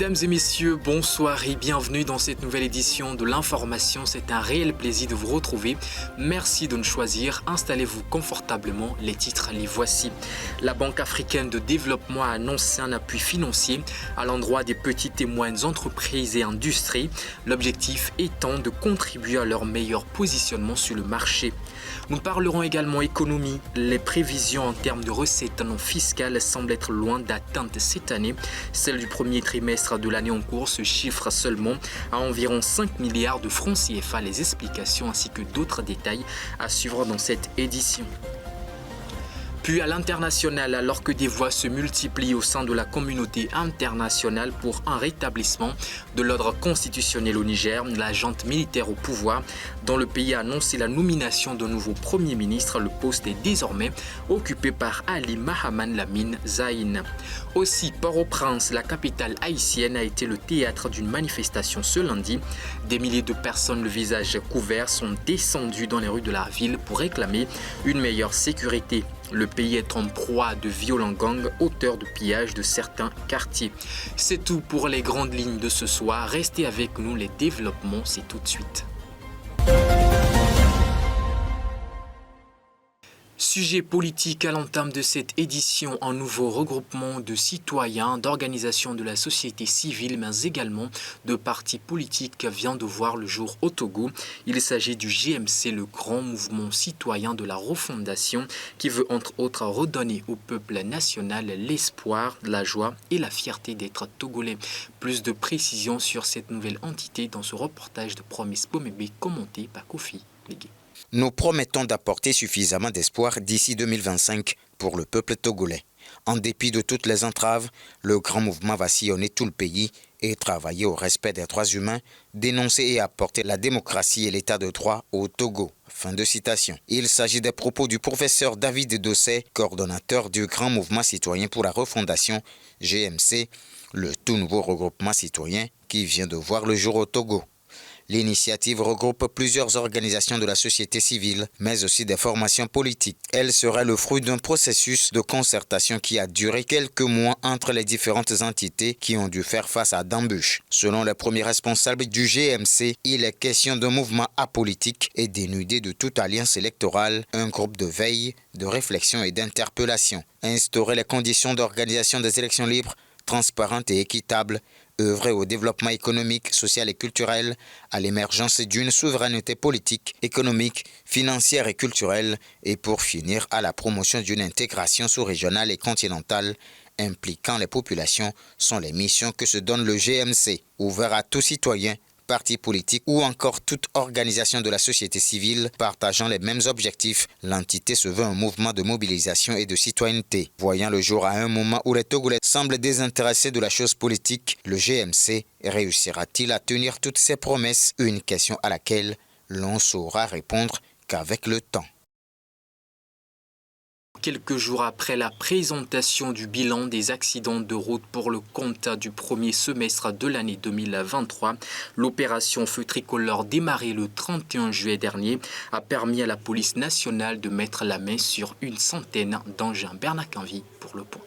Mesdames et messieurs, bonsoir et bienvenue dans cette nouvelle édition de l'information. C'est un réel plaisir de vous retrouver. Merci de nous choisir. Installez-vous confortablement. Les titres, les voici. La Banque africaine de développement a annoncé un appui financier à l'endroit des petites et moyennes entreprises et industries. L'objectif étant de contribuer à leur meilleur positionnement sur le marché. Nous parlerons également économie. Les prévisions en termes de recettes non fiscales semblent être loin d'atteindre cette année. Celle du premier trimestre de l'année en cours se chiffre seulement à environ 5 milliards de francs CFA. Les explications ainsi que d'autres détails à suivre dans cette édition. Puis à l'international, alors que des voix se multiplient au sein de la communauté internationale pour un rétablissement de l'ordre constitutionnel au Niger, la junte militaire au pouvoir dans le pays a annoncé la nomination d'un nouveau Premier ministre. Le poste est désormais occupé par Ali Mahaman Lamine Zaïn. Aussi, Port-au-Prince, la capitale haïtienne, a été le théâtre d'une manifestation ce lundi. Des milliers de personnes, le visage couvert, sont descendues dans les rues de la ville pour réclamer une meilleure sécurité. Le pays est en proie à de violents gangs, auteurs de pillages de certains quartiers. C'est tout pour les grandes lignes de ce soir. Restez avec nous, les développements, c'est tout de suite. Sujet politique à l'entame de cette édition, un nouveau regroupement de citoyens, d'organisations de la société civile, mais également de partis politiques vient de voir le jour au Togo. Il s'agit du GMC, le grand mouvement citoyen de la refondation, qui veut entre autres redonner au peuple national l'espoir, la joie et la fierté d'être togolais. Plus de précisions sur cette nouvelle entité dans ce reportage de Promise Pomebe commenté par Kofi Légué. Nous promettons d'apporter suffisamment d'espoir d'ici 2025 pour le peuple togolais. En dépit de toutes les entraves, le grand mouvement va sillonner tout le pays et travailler au respect des droits humains, dénoncer et apporter la démocratie et l'état de droit au Togo. Fin de citation. Il s'agit des propos du professeur David Dossé, coordonnateur du grand mouvement citoyen pour la refondation GMC, le tout nouveau regroupement citoyen qui vient de voir le jour au Togo. L'initiative regroupe plusieurs organisations de la société civile, mais aussi des formations politiques. Elle serait le fruit d'un processus de concertation qui a duré quelques mois entre les différentes entités qui ont dû faire face à d'embûches. Selon les premiers responsables du GMC, il est question d'un mouvement apolitique et dénudé de toute alliance électorale, un groupe de veille, de réflexion et d'interpellation. Instaurer les conditions d'organisation des élections libres, transparentes et équitables, œuvrer au développement économique, social et culturel, à l'émergence d'une souveraineté politique, économique, financière et culturelle, et pour finir à la promotion d'une intégration sous-régionale et continentale impliquant les populations sont les missions que se donne le GMC, ouvert à tout citoyen, partis politiques ou encore toute organisation de la société civile partageant les mêmes objectifs. L'entité se veut un mouvement de mobilisation et de citoyenneté. Voyant le jour à un moment où les Togolais semblent désintéressés de la chose politique, le GMC réussira-t-il à tenir toutes ses promesses? Une question à laquelle l'on saura répondre qu'avec le temps. Quelques jours après la présentation du bilan des accidents de route pour le compte du premier semestre de l'année 2023, l'opération Feu Tricolore démarrée le 31 juillet dernier a permis à la police nationale de mettre la main sur une centaine d'engins. Bernard Canvi pour le point.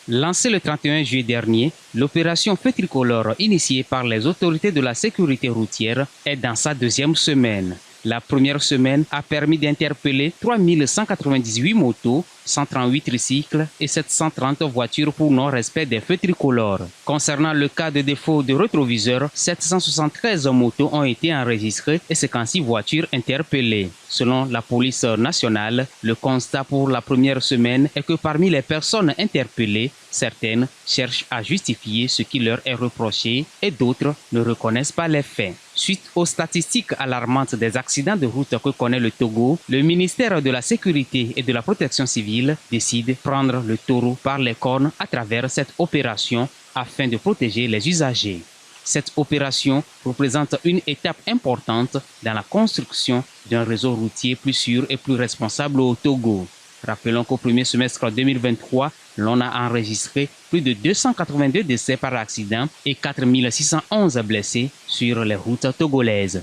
Lancée le 31 juillet dernier, l'opération Feu Tricolore initiée par les autorités de la sécurité routière est dans sa deuxième semaine. La première semaine a permis d'interpeller 3198 motos, 138 tricycles et 730 voitures pour non-respect des feux tricolores. Concernant le cas de défaut de rétroviseur, 773 motos ont été enregistrées et 56 voitures interpellées. Selon la police nationale, le constat pour la première semaine est que parmi les personnes interpellées, certaines cherchent à justifier ce qui leur est reproché et d'autres ne reconnaissent pas les faits. Suite aux statistiques alarmantes des accidents de route que connaît le Togo, le ministère de la Sécurité et de la Protection civile décide de prendre le taureau par les cornes à travers cette opération afin de protéger les usagers. Cette opération représente une étape importante dans la construction d'un réseau routier plus sûr et plus responsable au Togo. Rappelons qu'au premier semestre 2023, l'on a enregistré plus de 282 décès par accident et 4611 blessés sur les routes togolaises.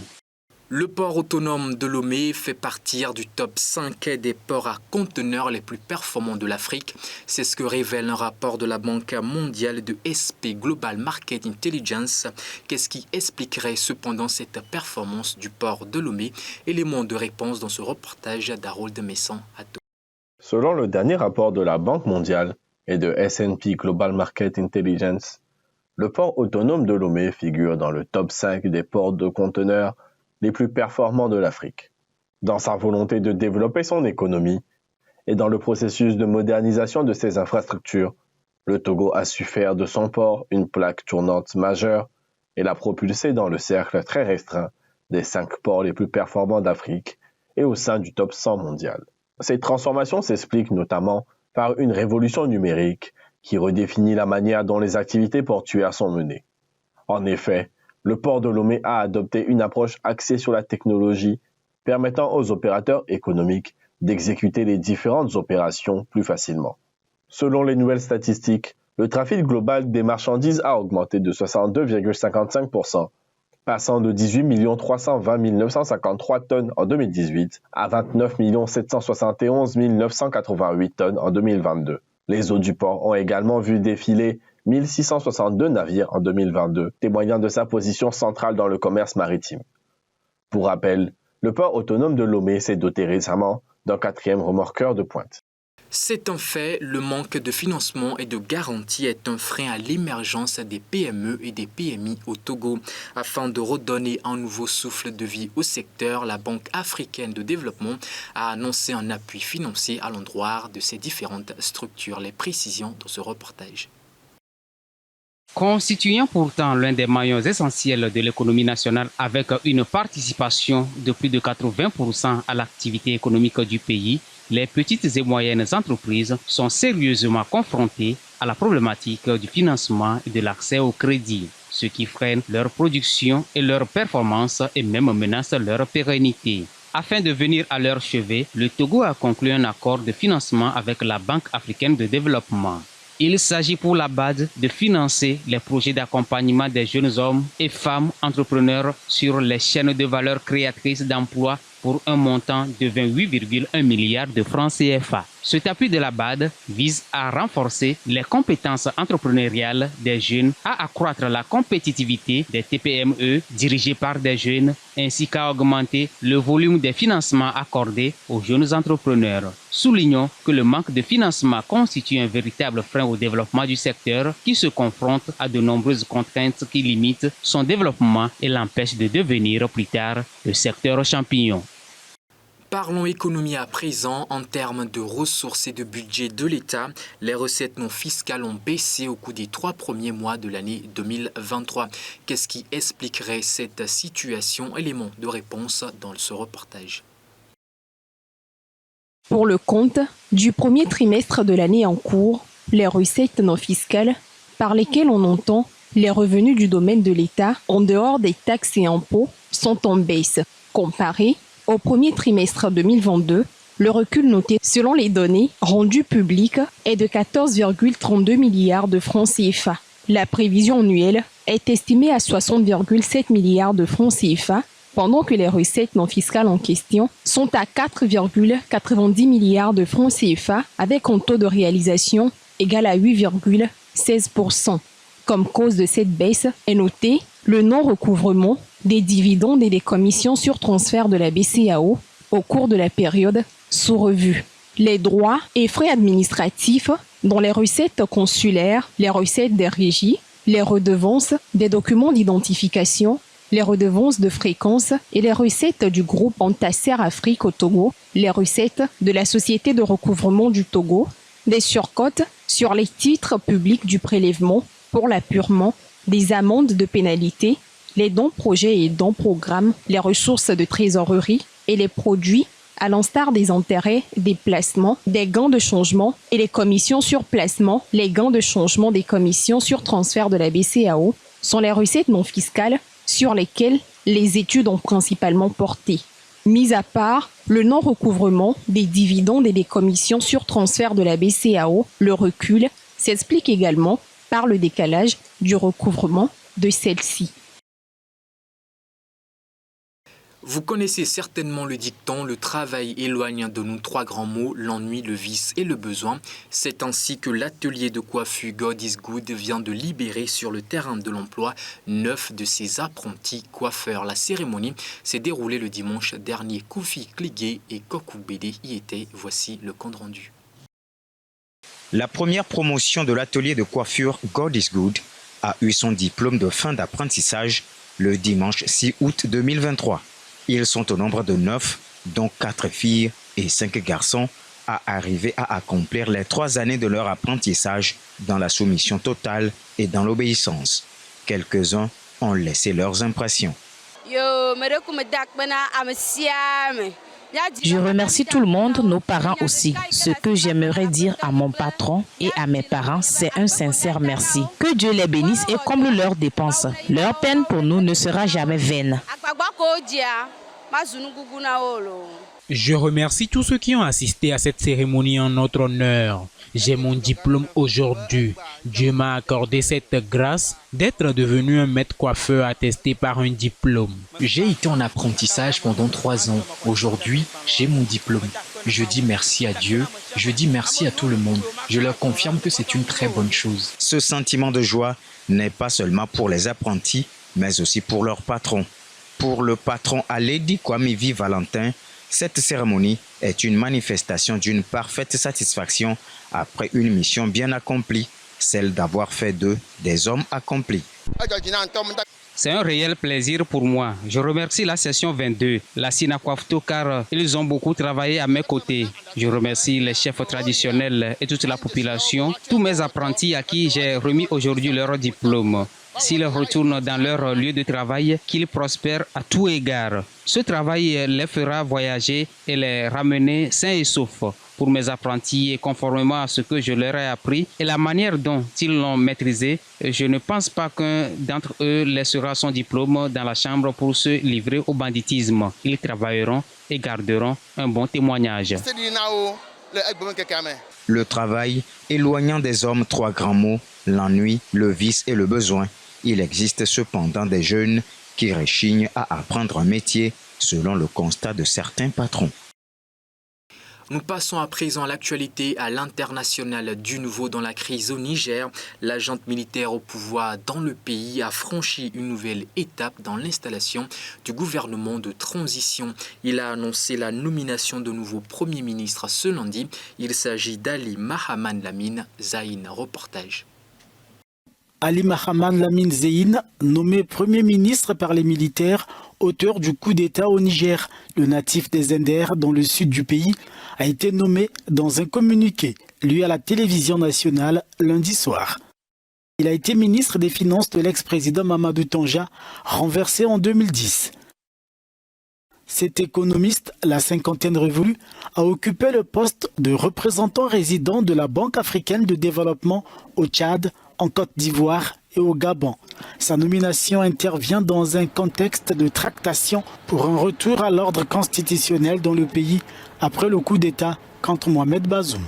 Le port autonome de Lomé fait partie du top 5 des ports à conteneurs les plus performants de l'Afrique. C'est ce que révèle un rapport de la Banque mondiale de SP Global Market Intelligence. Qu'est-ce qui expliquerait cependant cette performance du port de Lomé? Élément de réponse dans ce reportage d'Harold Messan. Selon le dernier rapport de la Banque mondiale et de S&P Global Market Intelligence, le port autonome de Lomé figure dans le top 5 des ports de conteneurs les plus performants de l'Afrique. Dans sa volonté de développer son économie et dans le processus de modernisation de ses infrastructures, le Togo a su faire de son port une plaque tournante majeure et l'a propulsé dans le cercle très restreint des 5 ports les plus performants d'Afrique et au sein du top 100 mondial. Ces transformations s'expliquent notamment par une révolution numérique qui redéfinit la manière dont les activités portuaires sont menées. En effet, le port de Lomé a adopté une approche axée sur la technologie, permettant aux opérateurs économiques d'exécuter les différentes opérations plus facilement. Selon les nouvelles statistiques, le trafic global des marchandises a augmenté de 62,55%, passant de 18 320 953 tonnes en 2018 à 29 771 988 tonnes en 2022. Les eaux du port ont également vu défiler 1662 navires en 2022, témoignant de sa position centrale dans le commerce maritime. Pour rappel, le port autonome de Lomé s'est doté récemment d'un 4e remorqueur de pointe. C'est un fait, le manque de financement et de garantie est un frein à l'émergence des PME et des PMI au Togo. Afin de redonner un nouveau souffle de vie au secteur, la Banque africaine de développement a annoncé un appui financier à l'endroit de ces différentes structures. Les précisions dans ce reportage. Constituant pourtant l'un des maillons essentiels de l'économie nationale avec une participation de plus de 80% à l'activité économique du pays, les petites et moyennes entreprises sont sérieusement confrontées à la problématique du financement et de l'accès au crédit, ce qui freine leur production et leur performance et même menace leur pérennité. Afin de venir à leur chevet, le Togo a conclu un accord de financement avec la Banque africaine de développement. Il s'agit pour la BAD de financer les projets d'accompagnement des jeunes hommes et femmes entrepreneurs sur les chaînes de valeur créatrices d'emplois pour un montant de 28,1 milliards de francs CFA. Cet appui de la BAD vise à renforcer les compétences entrepreneuriales des jeunes, à accroître la compétitivité des TPME dirigées par des jeunes, ainsi qu'à augmenter le volume des financements accordés aux jeunes entrepreneurs. Soulignons que le manque de financement constitue un véritable frein au développement du secteur qui se confronte à de nombreuses contraintes qui limitent son développement et l'empêchent de devenir plus tard le secteur champignon. Parlons économie à présent. En termes de ressources et de budget de l'État, les recettes non fiscales ont baissé au cours des 3 premiers mois de l'année 2023. Qu'est-ce qui expliquerait cette situation? Élément de réponse dans ce reportage. Pour le compte du premier trimestre de l'année en cours, les recettes non fiscales, par lesquelles on entend les revenus du domaine de l'État en dehors des taxes et impôts, sont en baisse. Comparé au premier trimestre 2022, le recul noté selon les données rendues publiques est de 14,32 milliards de francs CFA. La prévision annuelle est estimée à 60,7 milliards de francs CFA, pendant que les recettes non fiscales en question sont à 4,90 milliards de francs CFA avec un taux de réalisation égal à 8,16%. Comme cause de cette baisse est noté le non-recouvrement des dividendes et des commissions sur transfert de la BCEAO au cours de la période sous revue. Les droits et frais administratifs, dont les recettes consulaires, les recettes des régies, les redevances des documents d'identification, les redevances de fréquence et les recettes du groupe Antacer Afrique au Togo, les recettes de la Société de recouvrement du Togo, des surcotes sur les titres publics du prélèvement pour l'appurement, des amendes de pénalité, les dons projets et dons programmes, les ressources de trésorerie et les produits, à l'instar des intérêts, des placements, des gains de changement et les commissions sur placement, les gains de changement des commissions sur transfert de la BCEAO, sont les recettes non fiscales sur lesquelles les études ont principalement porté. Mis à part le non-recouvrement des dividendes et des commissions sur transfert de la BCEAO, le recul s'explique également par le décalage du recouvrement de celle-ci. Vous connaissez certainement le dicton « Le travail éloigne de nous trois grands mots, l'ennui, le vice et le besoin ». C'est ainsi que l'atelier de coiffure God is Good vient de libérer sur le terrain de l'emploi 9 de ses apprentis coiffeurs. La cérémonie s'est déroulée le dimanche dernier. Koufi Kligé et Kokou Bédé y étaient. Voici le compte rendu. La première promotion de l'atelier de coiffure God is Good a eu son diplôme de fin d'apprentissage le dimanche 6 août 2023. Ils sont au nombre de 9, dont 4 filles et 5 garçons, à arriver à accomplir les 3 années de leur apprentissage dans la soumission totale et dans l'obéissance. Quelques-uns ont laissé leurs impressions. Je remercie tout le monde, nos parents aussi. Ce que j'aimerais dire à mon patron et à mes parents, c'est un sincère merci. Que Dieu les bénisse et comble leurs dépenses. Leur peine pour nous ne sera jamais vaine. Je remercie tous ceux qui ont assisté à cette cérémonie en notre honneur. J'ai mon diplôme aujourd'hui. Dieu m'a accordé cette grâce d'être devenu un maître coiffeur attesté par un diplôme. J'ai été en apprentissage pendant 3 ans. Aujourd'hui, j'ai mon diplôme. Je dis merci à Dieu, je dis merci à tout le monde. Je leur confirme que c'est une très bonne chose. Ce sentiment de joie n'est pas seulement pour les apprentis, mais aussi pour leur patron. Pour le patron Aledi Kwamivi Valentin, cette cérémonie est une manifestation d'une parfaite satisfaction après une mission bien accomplie, celle d'avoir fait d'eux des hommes accomplis. C'est un réel plaisir pour moi. Je remercie la session 22, la Sinakwafto, car ils ont beaucoup travaillé à mes côtés. Je remercie les chefs traditionnels et toute la population, tous mes apprentis à qui j'ai remis aujourd'hui leur diplôme. S'ils retournent dans leur lieu de travail, qu'ils prospèrent à tout égard. Ce travail les fera voyager et les ramener sains et saufs. Pour mes apprentis et conformément à ce que je leur ai appris et la manière dont ils l'ont maîtrisé, je ne pense pas qu'un d'entre eux laissera son diplôme dans la chambre pour se livrer au banditisme. Ils travailleront et garderont un bon témoignage. Le travail éloignant des hommes 3 grands mots, l'ennui, le vice et le besoin. Il existe cependant des jeunes qui rechignent à apprendre un métier selon le constat de certains patrons. Nous passons à présent à l'actualité à l'international. Du nouveau dans la crise au Niger, la junte militaire au pouvoir dans le pays a franchi une nouvelle étape dans l'installation du gouvernement de transition. Il a annoncé la nomination de nouveau Premier ministre ce lundi. Il s'agit d'Ali Mahaman Lamine. Zaïn, reportage. Ali Mahaman Lamine Zeyn, nommé Premier ministre par les militaires, auteur du coup d'État au Niger, le natif des Indères dans le sud du pays, a été nommé dans un communiqué, lu à la télévision nationale lundi soir. Il a été ministre des Finances de l'ex-président Mamadou Tanja, renversé en 2010. Cet économiste, la cinquantaine révolue, a occupé le poste de représentant résident de la Banque africaine de développement au Tchad, en Côte d'Ivoire et au Gabon. Sa nomination intervient dans un contexte de tractation pour un retour à l'ordre constitutionnel dans le pays après le coup d'État contre Mohamed Bazoum.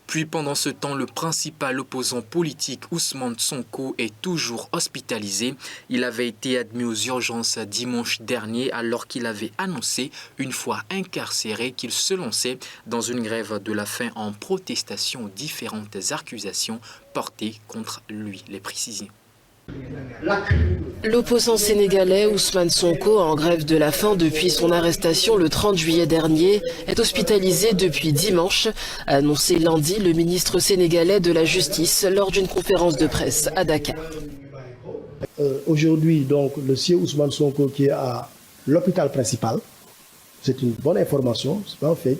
Puis pendant ce temps, le principal opposant politique Ousmane Sonko est toujours hospitalisé. Il avait été admis aux urgences dimanche dernier alors qu'il avait annoncé, une fois incarcéré, qu'il se lançait dans une grève de la faim en protestation aux différentes accusations portées contre lui. Les précisions. L'opposant sénégalais Ousmane Sonko, en grève de la faim depuis son arrestation le 30 juillet dernier, est hospitalisé depuis dimanche, a annoncé lundi le ministre sénégalais de la Justice lors d'une conférence de presse à Dakar. Aujourd'hui, donc, le sieur Ousmane Sonko qui est à l'hôpital principal, c'est une bonne information, c'est pas un fait.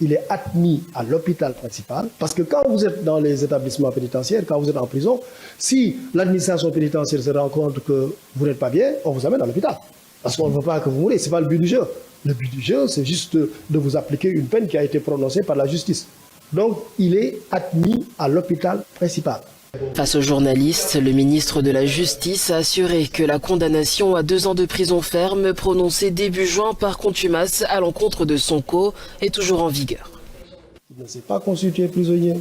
Il est admis à l'hôpital principal, parce que quand vous êtes dans les établissements pénitentiaires, quand vous êtes en prison, si l'administration pénitentiaire se rend compte que vous n'êtes pas bien, on vous amène à l'hôpital. Parce qu'on ne veut pas que vous mouriez, ce n'est pas le but du jeu. Le but du jeu, c'est juste de vous appliquer une peine qui a été prononcée par la justice. Donc, il est admis à l'hôpital principal. Face aux journalistes, le ministre de la Justice a assuré que la condamnation à 2 ans de prison ferme prononcée début juin par contumace à l'encontre de Sonko est toujours en vigueur. Il ne s'est pas constitué prisonnier.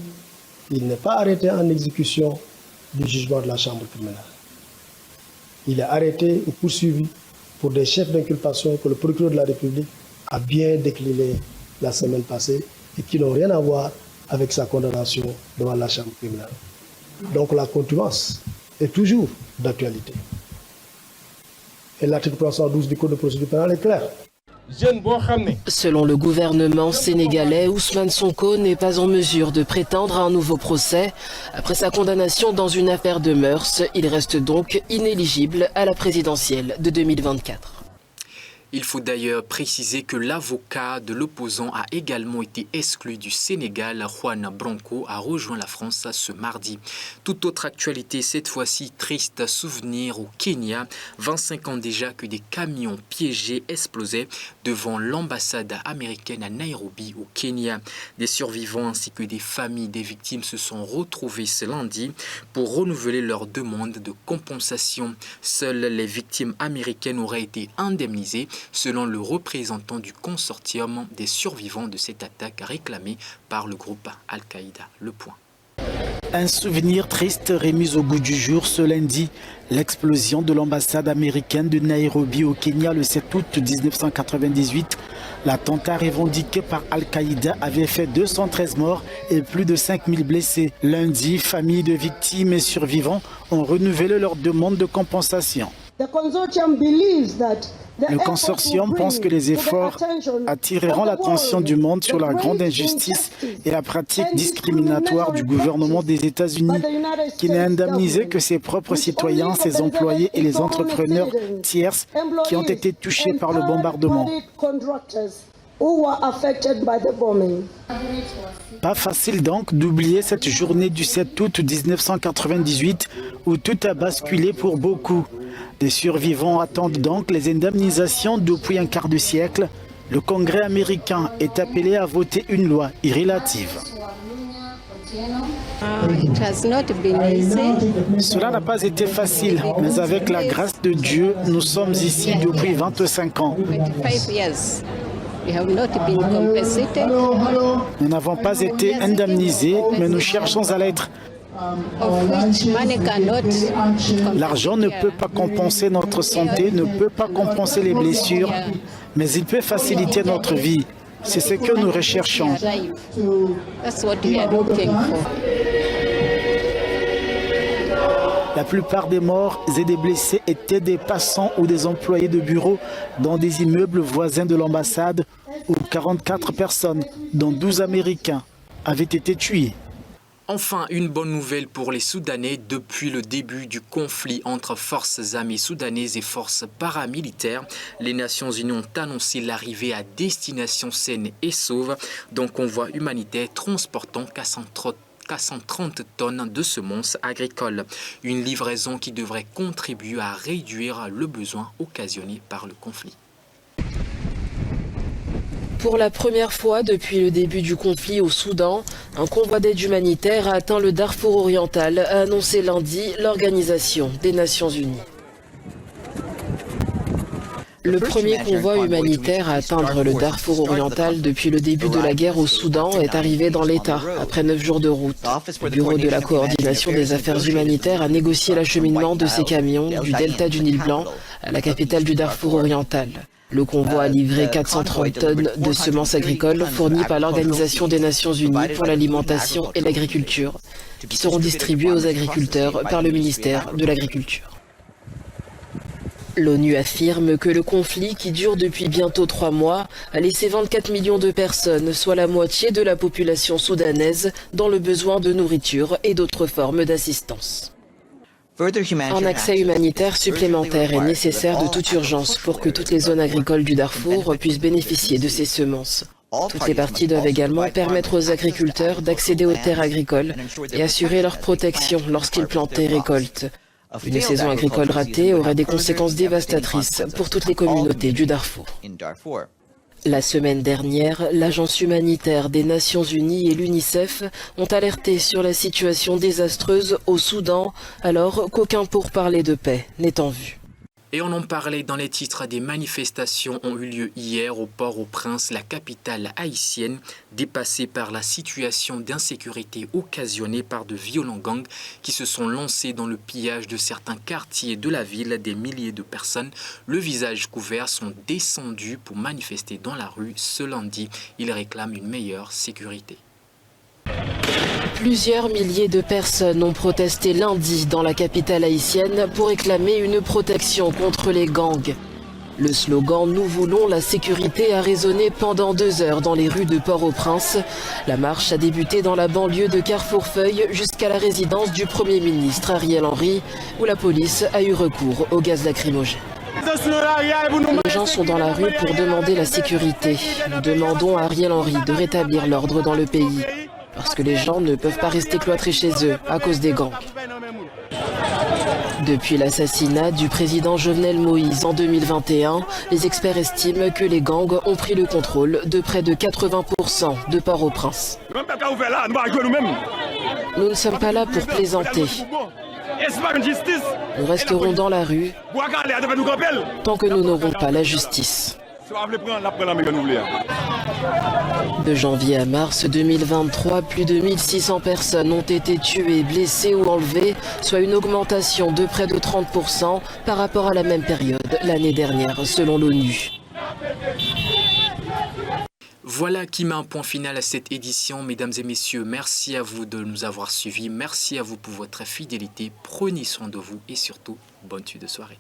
Il n'est pas arrêté en exécution du jugement de la chambre criminelle. Il est arrêté ou poursuivi pour des chefs d'inculpation que le procureur de la République a bien décliné la semaine passée et qui n'ont rien à voir avec sa condamnation devant la chambre criminelle. Donc la contumace est toujours d'actualité. Et l'article 312 du Code de procédure pénale est clair. Selon le gouvernement sénégalais, Ousmane Sonko n'est pas en mesure de prétendre à un nouveau procès. Après sa condamnation dans une affaire de mœurs, il reste donc inéligible à la présidentielle de 2024. Il faut d'ailleurs préciser que l'avocat de l'opposant a également été exclu du Sénégal. Juan Branco a rejoint la France ce mardi. Toute autre actualité, cette fois-ci triste souvenir au Kenya. 25 ans déjà que des camions piégés explosaient devant l'ambassade américaine à Nairobi au Kenya. Des survivants ainsi que des familles des victimes se sont retrouvés ce lundi pour renouveler leur demande de compensation. Seules les victimes américaines auraient été indemnisées, selon le représentant du consortium des survivants de cette attaque réclamée par le groupe Al-Qaïda. Le point. Un souvenir triste remis au goût du jour ce lundi. L'explosion de l'ambassade américaine de Nairobi au Kenya le 7 août 1998. L'attentat revendiqué par Al-Qaïda avait fait 213 morts et plus de 5000 blessés. Lundi, familles de victimes et survivants ont renouvelé leur demande de compensation. Le consortium pense que les efforts attireront l'attention du monde sur la grande injustice et la pratique discriminatoire du gouvernement des États-Unis, qui n'a indemnisé que ses propres citoyens, ses employés et les entrepreneurs tierces qui ont été touchés par le bombardement. Pas facile donc d'oublier cette journée du 7 août 1998 où tout a basculé pour beaucoup. Des survivants attendent donc les indemnisations depuis un quart de siècle. Le Congrès américain est appelé à voter une loi irrélative. Cela n'a pas été facile, mais avec la grâce de Dieu, nous sommes ici depuis 25 ans. Nous n'avons pas été indemnisés, mais nous cherchons à l'être. L'argent ne peut pas compenser notre santé, ne peut pas compenser les blessures, mais il peut faciliter notre vie. C'est ce que nous recherchons. La plupart des morts et des blessés étaient des passants ou des employés de bureau dans des immeubles voisins de l'ambassade où 44 personnes, dont 12 Américains, avaient été tuées. Enfin, une bonne nouvelle pour les Soudanais. Depuis le début du conflit entre forces armées soudanaises et forces paramilitaires, les Nations Unies ont annoncé l'arrivée à destination saine et sauve d'un convoi humanitaire transportant 430 tonnes de semences agricoles. Une livraison qui devrait contribuer à réduire le besoin occasionné par le conflit. Pour la première fois depuis le début du conflit au Soudan, un convoi d'aide humanitaire a atteint le Darfour oriental, a annoncé lundi l'Organisation des Nations Unies. Le premier convoi humanitaire à atteindre le Darfour oriental depuis le début de la guerre au Soudan est arrivé dans l'État, après 9 jours de route. Le Bureau de la coordination des affaires humanitaires a négocié l'acheminement de ces camions du delta du Nil Blanc à la capitale du Darfour oriental. Le convoi a livré 430 tonnes de semences agricoles fournies par l'Organisation des Nations Unies pour l'alimentation et l'agriculture, qui seront distribuées aux agriculteurs par le ministère de l'Agriculture. L'ONU affirme que le conflit, qui dure depuis bientôt 3 mois, a laissé 24 millions de personnes, soit la moitié de la population soudanaise, dans le besoin de nourriture et d'autres formes d'assistance. Un accès humanitaire supplémentaire est nécessaire de toute urgence pour que toutes les zones agricoles du Darfour puissent bénéficier de ces semences. Toutes les parties doivent également permettre aux agriculteurs d'accéder aux terres agricoles et assurer leur protection lorsqu'ils plantent et récoltent. Une saison agricole ratée aurait des conséquences dévastatrices pour toutes les communautés du Darfour. La semaine dernière, l'Agence humanitaire des Nations Unies et l'UNICEF ont alerté sur la situation désastreuse au Soudan, alors qu'aucun pourparler de paix n'est en vue. Et on en parlait dans les titres, des manifestations ont eu lieu hier au Port-au-Prince, la capitale haïtienne, dépassée par la situation d'insécurité occasionnée par de violents gangs qui se sont lancés dans le pillage de certains quartiers de la ville. Des milliers de personnes, le visage couvert, sont descendues pour manifester dans la rue ce lundi. Ils réclament une meilleure sécurité. Plusieurs milliers de personnes ont protesté lundi dans la capitale haïtienne pour réclamer une protection contre les gangs. Le slogan « Nous voulons la sécurité » a résonné pendant 2 heures dans les rues de Port-au-Prince. La marche a débuté dans la banlieue de Carrefour-Feuille jusqu'à la résidence du Premier ministre Ariel Henry, où la police a eu recours au gaz lacrymogène. Les gens sont dans la rue pour demander la sécurité. Nous demandons à Ariel Henry de rétablir l'ordre dans le pays, parce que les gens ne peuvent pas rester cloîtrés chez eux à cause des gangs. Depuis l'assassinat du président Jovenel Moïse en 2021, les experts estiment que les gangs ont pris le contrôle de près de 80% de Port-au-Prince. Nous ne sommes pas là pour plaisanter. Nous resterons dans la rue tant que nous n'aurons pas la justice. De janvier à mars 2023, plus de 1600 personnes ont été tuées, blessées ou enlevées, soit une augmentation de près de 30% par rapport à la même période l'année dernière, selon l'ONU. Voilà qui met un point final à cette édition. Mesdames et messieurs, merci à vous de nous avoir suivis. Merci à vous pour votre fidélité. Prenez soin de vous et surtout, bonne suite de soirée.